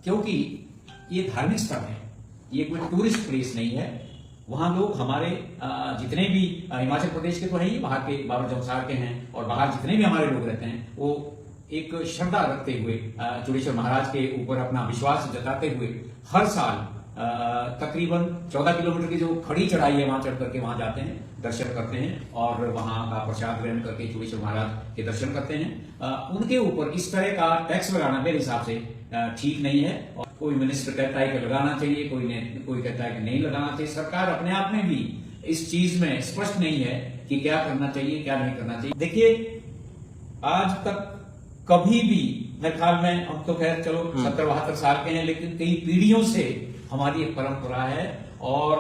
क्योंकि ये धार्मिक स्थल है, ये कोई टूरिस्ट प्लेस नहीं है। वहां लोग हमारे जितने भी हिमाचल प्रदेश के तो है ही, वहां के बाबर जमसार के हैं और बाहर जितने भी हमारे लोग रहते हैं, वो एक श्रद्धा रखते हुए चूड़ेश्वर महाराज के ऊपर अपना विश्वास जताते हुए हर साल तकरीबन 14 किलोमीटर की जो खड़ी चढ़ाई है वहां चढ़ करके वहां जाते हैं, दर्शन करते हैं और वहां का प्रसाद ग्रहण करके चूड़ेश्वर महाराज के दर्शन करते हैं। उनके ऊपर इस तरह का टैक्स लगाना मेरे हिसाब से ठीक नहीं है। और कोई मिनिस्टर कहता है कि लगाना चाहिए, कोई कहता है कि नहीं लगाना चाहिए। सरकार अपने आप में भी इस चीज में स्पष्ट नहीं है कि क्या करना चाहिए क्या नहीं करना चाहिए। देखिए, आज तक कभी भी मेरे ख्याल में, हम तो खैर चलो 70-72 साल के हैं, लेकिन कई पीढ़ियों से हमारी एक परंपरा है। और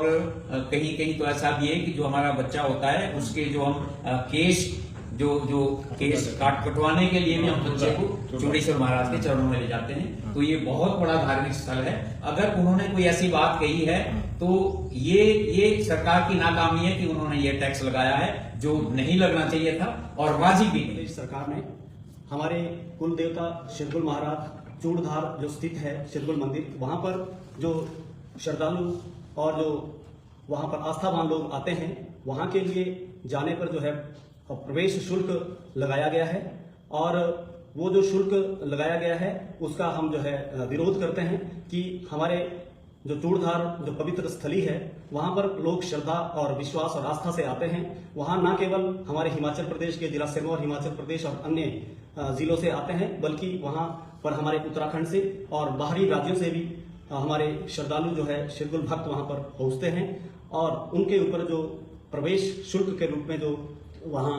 कहीं कहीं तो ऐसा भी है कि जो हमारा बच्चा होता है उसके जो हम केश केश कटवाने के लिए भी हम बच्चे को चूड़ेश्वर महाराज के चरणों में ले जाते हैं। तो ये बहुत बड़ा धार्मिक स्थल है। अगर उन्होंने कोई ऐसी बात कही है तो ये सरकार की नाकामी है कि उन्होंने ये टैक्स लगाया है जो नहीं लगना चाहिए था और वाजिब भी नहीं। सरकार ने हमारे कुल देवता शिरगुल महाराज चूड़धार जो स्थित है शिरगुल मंदिर, वहां पर जो श्रद्धालु और जो वहां पर आस्थावान लोग आते हैं, वहां के लिए जाने पर जो है प्रवेश शुल्क लगाया गया है। और वो जो शुल्क लगाया गया है उसका हम जो है विरोध करते हैं कि हमारे जो चूड़धार जो पवित्र स्थली है वहां पर लोग श्रद्धा और विश्वास और आस्था से आते हैं। वहां न केवल हमारे हिमाचल प्रदेश के जिला सिरमौर, हिमाचल प्रदेश और अन्य जिलों से आते हैं, बल्कि वहां पर हमारे उत्तराखंड से और बाहरी राज्यों से भी हमारे श्रद्धालु जो है शिरगुल भक्त वहां पर पहुंचते हैं। और उनके ऊपर जो प्रवेश शुल्क के रूप में जो वहां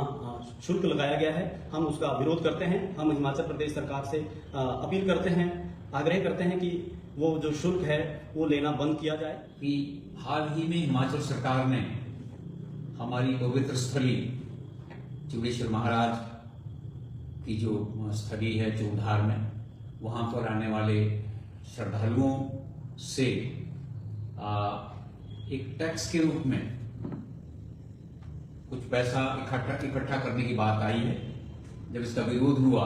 शुल्क लगाया गया है, हम उसका विरोध करते हैं। हम हिमाचल प्रदेश सरकार से अपील करते हैं, आग्रह करते हैं कि वो जो शुल्क है वो लेना बंद किया जाए। कि हाल ही में हिमाचल सरकार ने हमारी पवित्र स्थली चूड़ेश्वर महाराज की जो स्थली है चूड़धार में, वहां पर आने वाले श्रद्धालुओं से एक टैक्स के रूप में कुछ पैसा इकट्ठा करने की बात आई है। जब इसका विरोध हुआ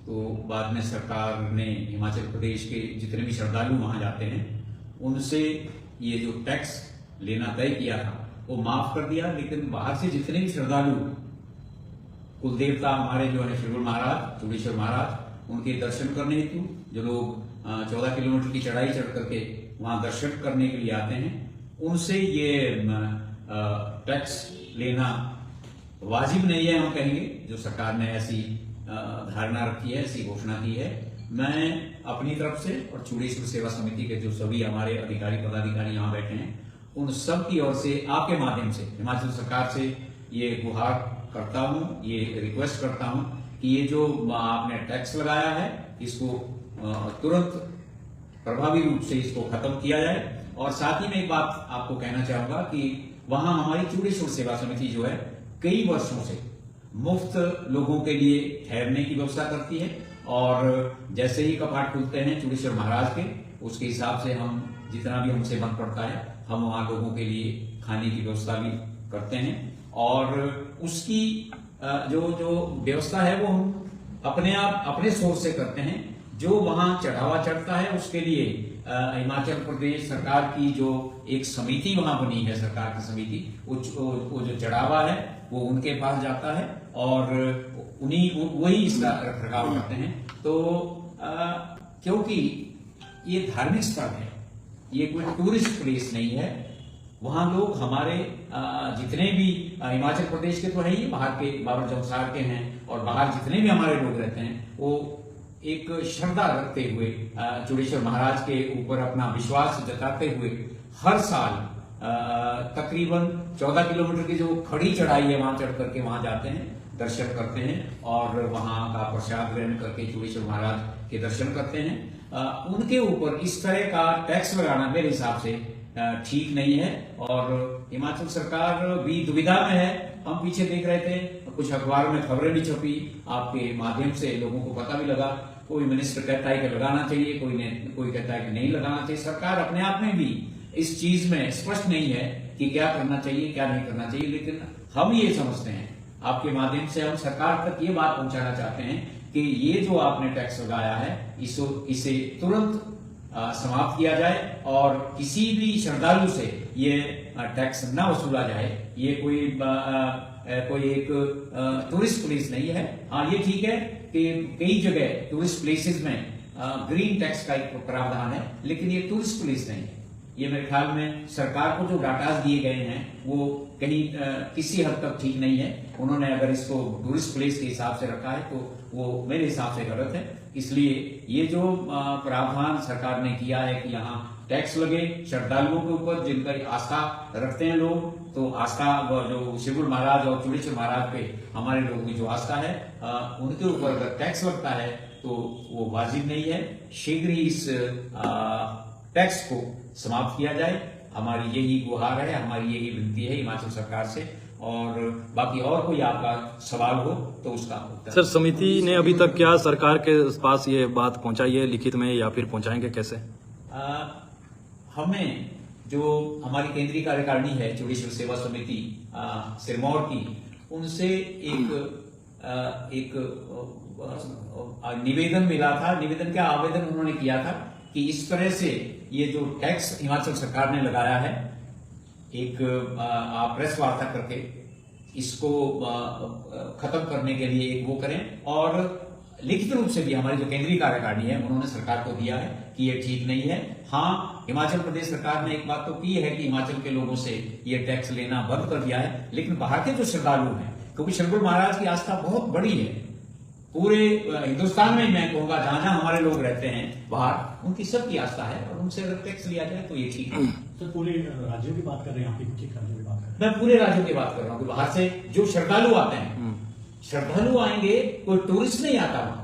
तो बाद में सरकार ने हिमाचल प्रदेश के जितने भी श्रद्धालु वहां जाते हैं उनसे ये जो टैक्स लेना तय किया था वो माफ कर दिया। लेकिन बाहर से जितने भी श्रद्धालु कुल देवता हमारे जो है शिरगुल महाराज चूड़ेश्वर महाराज, उनके दर्शन करने हेतु जो लोग 14 किलोमीटर की चढ़ाई चढ़ करके वहां दर्शन करने के लिए आते हैं, उनसे ये टैक्स लेना वाजिब नहीं है। हम कहेंगे जो सरकार ने ऐसी धारणा रखी है, ऐसी घोषणा की है। मैं अपनी तरफ से और चूड़ेश्वर सेवा समिति के जो सभी हमारे अधिकारी पदाधिकारी यहाँ बैठे हैं, उन सब की ओर से आपके माध्यम से हिमाचल सरकार से ये गुहार करता हूँ, ये रिक्वेस्ट करता हूँ कि ये जो आपने टैक्स लगाया है इसको तुरंत प्रभावी रूप से इसको खत्म किया जाए। और साथ ही में एक बात आपको कहना चाहूंगा कि वहां हमारी चूड़ेश्वर सेवा समिति जो है कई वर्षों से मुफ्त लोगों के लिए ठहरने की व्यवस्था करती है। और जैसे ही कपाट खुलते हैं चूड़ेश्वर महाराज के, उसके हिसाब से हम जितना भी हमसे बन पड़ता है हम वहां लोगों के लिए खाने की व्यवस्था भी करते हैं। और उसकी जो व्यवस्था है वो हम अपने सोर्स से करते हैं। जो वहां चढ़ावा चढ़ता है उसके लिए हिमाचल प्रदेश सरकार की जो एक समिति वहां बनी है, सरकार की समिति, वो जो चढ़ावा है वो उनके पास जाता है और वही इसका रखरखाव करते हैं। तो क्योंकि ये धार्मिक स्थल है, ये कोई टूरिस्ट प्लेस नहीं है। वहां लोग हमारे जितने भी हिमाचल प्रदेश के तो है ही, बाहर के बाबर जमसार के हैं और बाहर जितने भी हमारे लोग रहते हैं, वो एक श्रद्धा रखते हुए चूड़ेश्वर महाराज के ऊपर अपना विश्वास जताते हुए हर साल तकरीबन 14 किलोमीटर की जो खड़ी चढ़ाई है वहां चढ़ करके वहां जाते हैं, दर्शन करते हैं और वहां का प्रसाद ग्रहण करके चूड़ेश्वर महाराज के दर्शन करते हैं। उनके ऊपर इस तरह का टैक्स लगाना मेरे हिसाब से ठीक नहीं है। और हिमाचल सरकार भी दुविधा में है। हम पीछे देख रहे थे, कुछ अखबार में खबरें भी छपी, आपके माध्यम से लोगों को पता भी लगा। कोई मिनिस्टर कहता है कि लगाना चाहिए, कोई कहता है कि नहीं लगाना चाहिए। सरकार अपने आप में भी इस चीज में स्पष्ट नहीं है कि क्या करना चाहिए क्या नहीं करना चाहिए। लेकिन हम ये समझते हैं, आपके माध्यम से हम सरकार तक ये बात पहुंचाना चाहते हैं कि ये जो आपने टैक्स लगाया है इसे तुरंत समाप्त किया जाए और किसी भी श्रद्धालु से ये टैक्स ना वसूला जाए। ये कोई एक टूरिस्ट प्लेस नहीं है। हाँ, ये ठीक है कि कई जगह टूरिस्ट प्लेसेस में ग्रीन टैक्स का एक प्रावधान है, लेकिन ये टूरिस्ट प्लेस नहीं है। ये मेरे ख्याल में सरकार को जो डाटा दिए गए हैं वो कहीं किसी हद तक ठीक नहीं है। उन्होंने अगर इसको टूरिस्ट प्लेस के हिसाब से रखा है तो वो मेरे हिसाब से गलत है। इसलिए ये जो प्रावधान सरकार ने किया है कि यहाँ टैक्स लगे श्रद्धालुओं के ऊपर जिनका आस्था रखते हैं लोग, तो आस्था जो शिवगुरु महाराज और चूड़ेश्वर महाराज पे हमारे लोगों की जो आस्था है उनके ऊपर अगर टैक्स लगता है तो वो वाजिब नहीं है। शीघ्र ही इस टैक्स को समाप्त किया जाए। हमारी यही गुहार है, हमारी यही विनती है हिमाचल सरकार से। और बाकी और कोई आपका सवाल हो तो उसका उत्तर। सर, समिति ने अभी तक क्या सरकार के पास ये बात पहुंचाई है लिखित में, या फिर पहुंचाएंगे कैसे? हमें जो हमारी केंद्रीय कार्यकारिणी है चूड़ेश्वर सेवा समिति सिरमौर की, उनसे एक निवेदन मिला था। निवेदन क्या, आवेदन उन्होंने किया था कि इस तरह से ये जो टैक्स हिमाचल सरकार ने लगाया है, एक प्रेस वार्ता करके इसको खत्म करने के लिए एक वो करें। और लिखित रूप से भी हमारी जो केंद्रीय कार्यकारिणी है उन्होंने सरकार को दिया है कि ये ठीक नहीं है। हाँ, हिमाचल प्रदेश सरकार ने एक बात तो की है कि हिमाचल के लोगों से ये टैक्स लेना बंद कर दिया है, लेकिन बाहर के जो श्रद्धालु हैं, क्योंकि शिवगुरु महाराज की आस्था बहुत बड़ी है पूरे हिंदुस्तान में, मैं कहूंगा जहां जहां हमारे लोग रहते हैं बाहर, उनकी सबकी आस्था है और उनसे अगर टैक्स लिया जाए तो ये ठीक है। तो पूरे राज्यों की बात कर रहे हैं, आप कुछ राज्यों की बात कर रहे हैं? मैं पूरे राज्यों की बात कर रहा हूँ। बाहर से जो श्रद्धालु आते हैं, श्रद्धालु आएंगे, कोई टूरिस्ट नहीं आता वहां।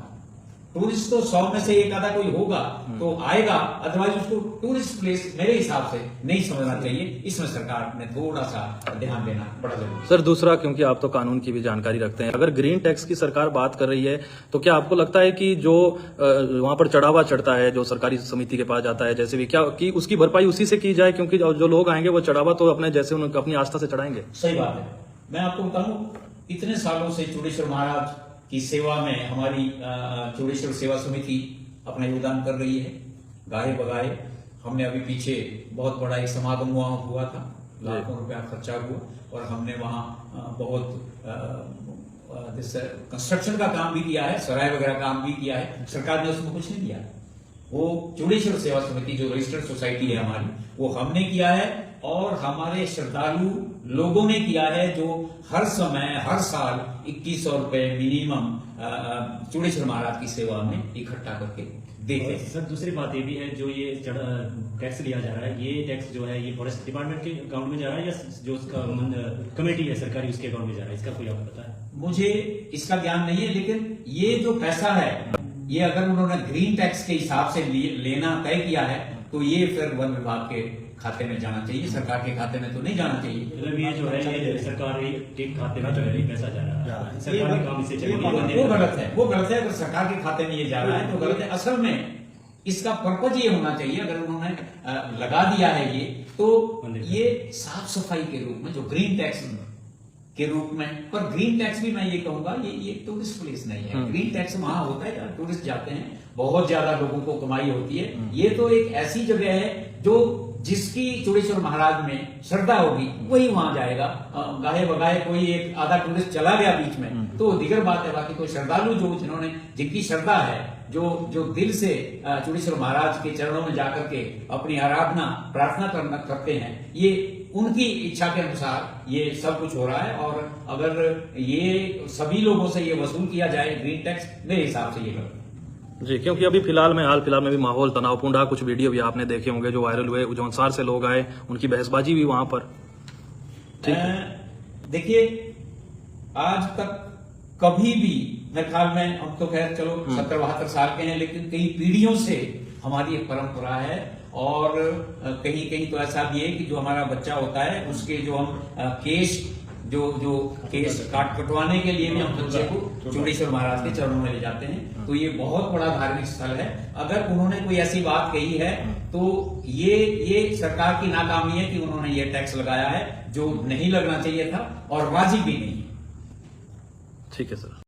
टूरिस्ट तो 100 में से एक आधा कोई होगा तो आएगा, अदरवाइज उसको टूरिस्ट प्लेस मेरे हिसाब से नहीं समझना चाहिए। इसमें सरकार ने थोड़ा सा ध्यान देना बड़ा जरूरी है। सर, दूसरा, क्योंकि आप तो कानून की भी जानकारी रखते हैं, अगर ग्रीन टैक्स की सरकार बात कर रही है तो क्या आपको लगता है कि जो वहां पर चढ़ावा चढ़ता है, जो सरकारी समिति के पास जाता है, जैसे भी, क्या कि उसकी भरपाई उसी से की जाए? क्योंकि जो लोग आएंगे वो चढ़ावा तो अपने जैसे उन्हें अपनी आस्था से चढ़ाएंगे। सही बात है। मैं आपको बताऊं, इतने सालों से चूड़ेश्वर महाराज की सेवा में हमारी चूड़ेश्वर सेवा समिति अपना योगदान कर रही है, गाहे बगाए। हमने अभी पीछे बहुत बड़ा एक समागम हुआ था, लाखों रुपया खर्चा हुआ और हमने वहां बहुत कंस्ट्रक्शन का काम भी किया है, सराय वगैरह काम भी किया है। सरकार ने उसमें कुछ नहीं दिया। वो चूड़ेश्वर सेवा समिति जो रजिस्टर्ड सोसाइटी है हमारी, वो हमने किया है और हमारे श्रद्धालु लोगों ने किया है, जो हर समय हर साल 2100 रुपए मिनिमम चूड़ेश्वर महाराज की सेवा में इकट्ठा करके देते हैं। सर, दूसरी बात ये भी है, जो ये टैक्स लिया जा रहा है, ये टैक्स जो है ये फॉरेस्ट डिपार्टमेंट के अकाउंट में जा रहा है या जो उसका कमेटी है सरकारी उसके अकाउंट में जा रहा है? इसका कोई आपको पता है? मुझे इसका ज्ञान नहीं है, लेकिन ये जो पैसा है, ये अगर उन्होंने ग्रीन टैक्स के हिसाब से लेना तय किया है तो ये फिर वन विभाग के खाते में जाना चाहिए, सरकार के खाते में तो नहीं जाना चाहिए। मतलब ये जो है ये सरकारी के खाते में जो है ये पैसा जा रहा है, सरकारी काम इससे चलेगा। वो गलत है, वो गलत है। अगर सरकार के खाते में ये जा रहा है तो गलत है। असल में इसका पर्पज ये होना चाहिए, अगर उन्होंने लगा दिया है ये, तो ये साफ सफाई के रूप में, जो ग्रीन टैक्स के रूप में। पर ग्रीन टैक्स भी मैं ये कहूंगा ये टूरिस्ट प्लेस नहीं है। ग्रीन टैक्स वहां होता है जहां टूरिस्ट जाते हैं, बहुत ज्यादा लोगों को कमाई होती है। ये तो एक ऐसी जगह है जो जिसकी चूड़ेश्वर महाराज में श्रद्धा होगी वही वहां जाएगा। गाहे बगाए कोई एक आधा टूरिस्ट चला गया बीच में तो दिगर बात है। बाकी तो श्रद्धालु जो जिनकी श्रद्धा है, जो दिल से चूड़ेश्वर महाराज के चरणों में जाकर के अपनी आराधना प्रार्थना करते हैं, ये उनकी इच्छा के अनुसार ये सब कुछ हो रहा है। और अगर ये सभी लोगों से ये वसूल किया जाए ग्रीन टैक्स, मेरे हिसाब से ये गलत है जी। क्योंकि अभी हाल फिलहाल में भी माहौल तनावपूर्ण रहा, कुछ वीडियो भी आपने देखे होंगे जो वायरल हुए, जौनसार से लोग आए, उनकी बहसबाजी भी वहां पर। देखिए, आज तक कभी भी मेरे ख्याल में, हम तो खैर चलो 70-72 साल के हैं, लेकिन कई पीढ़ियों से हमारी एक परंपरा है। और कहीं कहीं तो ऐसा भी है कि जो हमारा बच्चा होता है उसके जो हम केश केस कटवाने के लिए भी हम बच्चे को चूड़ेश्वर महाराज के चरणों में ले जाते हैं। तो ये बहुत बड़ा धार्मिक स्थल है। अगर उन्होंने कोई ऐसी बात कही है तो ये सरकार की नाकामी है कि उन्होंने ये टैक्स लगाया है जो नहीं लगना चाहिए था और वाजिब भी नहीं। ठीक है सर।